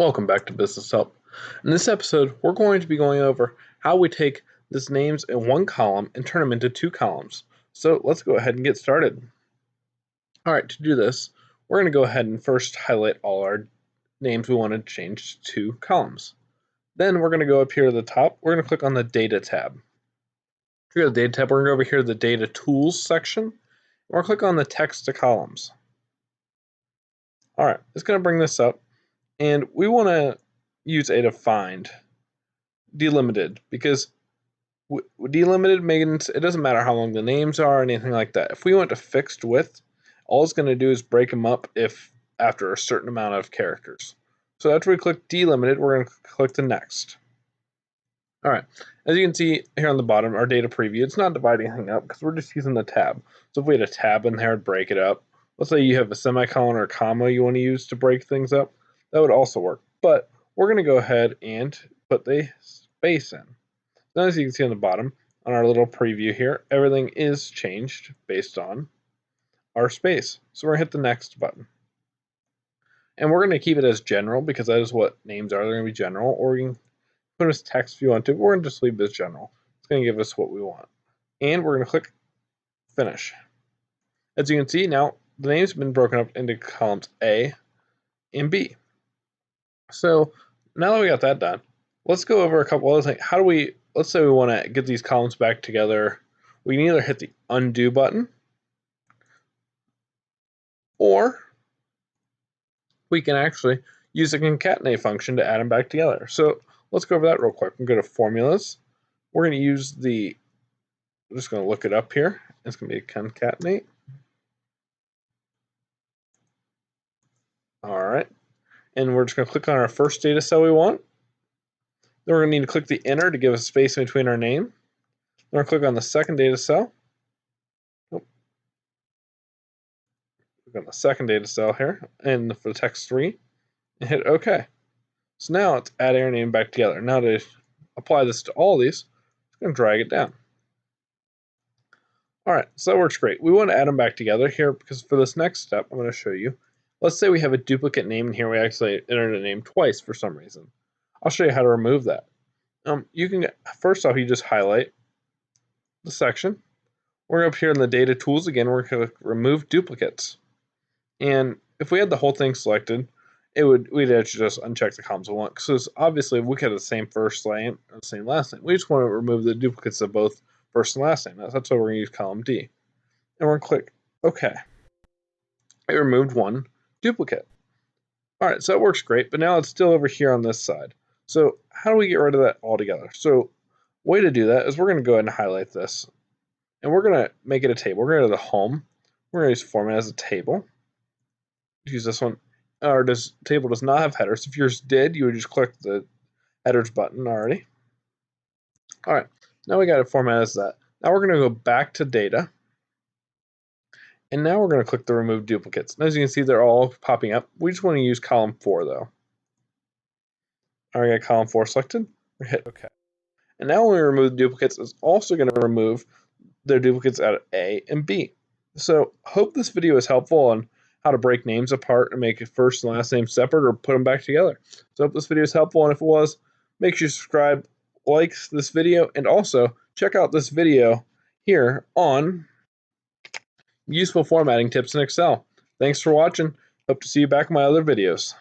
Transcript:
Welcome back to Business Help. In this episode, we're going to be going over how we take these names in one column and turn them into two columns. So let's go ahead and get started. All right, to do this, we're going to go ahead and first highlight all our names we want to change to two columns. Then we're going to go up here to the top. We're going to click on the Data tab. To go to the Data tab, we're going to go over here to the Data Tools section. And we'll click on the Text to Columns. All right, it's going to bring this up. And we want to use a defined delimited because delimited means it doesn't matter how long the names are or anything like that. If we went to fixed width, all it's going to do is break them up if after a certain amount of characters. So after we click delimited, we're going to click the next. All right, as you can see here on the bottom, our data preview, it's not dividing anything up because we're just using the tab. So if we had a tab in there, it'd break it up. Let's say you have a semicolon or a comma you want to use to break things up. That would also work, but we're going to go ahead and put the space in. Now, as you can see on the bottom, on our little preview here, everything is changed based on our space. So we're going to hit the next button. And we're going to keep it as general because that is what names are. They're going to be general, or you can put it as text if you want to, but we're going to just leave this general. It's going to give us what we want. And we're going to click Finish. As you can see, now the names have been broken up into columns A and B. So now that we got that done, let's go over a couple other things. Let's say we want to get these columns back together. We can either hit the undo button, or we can actually use the concatenate function to add them back together. So let's go over that real quick. I'm going to formulas. We're going to use I'm just going to look it up here. It's going to be concatenate. All right. And we're just going to click on our first data cell we want. Then we're going to need to click the enter to give us space in between our name. Then we're going to click on the second data cell. Click on the second data cell here, and for the text 3, and hit OK. So now it's adding our name back together. Now to apply this to all these, I'm going to drag it down. All right, so that works great. We want to add them back together here because for this next step, I'm going to show you. Let's say we have a duplicate name in here. We actually entered a name twice for some reason. I'll show you how to remove that. You can first off, you just highlight the section. We're up here in the data tools again. We're going to remove duplicates. And if we had the whole thing selected, we'd actually just uncheck the columns we want. Because obviously, if we had the same first name or the same last name, we just want to remove the duplicates of both first and last name. That's why we're going to use column D. And we're going to click OK. It removed one duplicate. All right, so that works great, but now it's still over here on this side. So how do we get rid of that altogether? So way to do that is we're going to go ahead and highlight this, and we're going to make it a table. We're going to go to the home. We're going to use format as a table. Use this one. Our table does not have headers. If yours did, you would just click the headers button already. All right, now we got it formatted as that. Now we're going to go back to data. And now we're going to click the remove duplicates. And as you can see, they're all popping up. We just want to use column 4 though. All right, got column 4 selected. We hit OK. And now when we remove duplicates, it's also going to remove their duplicates out of A and B. So hope this video is helpful on how to break names apart and make a first and last name separate or put them back together. So hope this video is helpful, and if it was, make sure you subscribe, like this video, and also check out this video here on useful formatting tips in Excel. Thanks for watching. Hope to see you back in my other videos.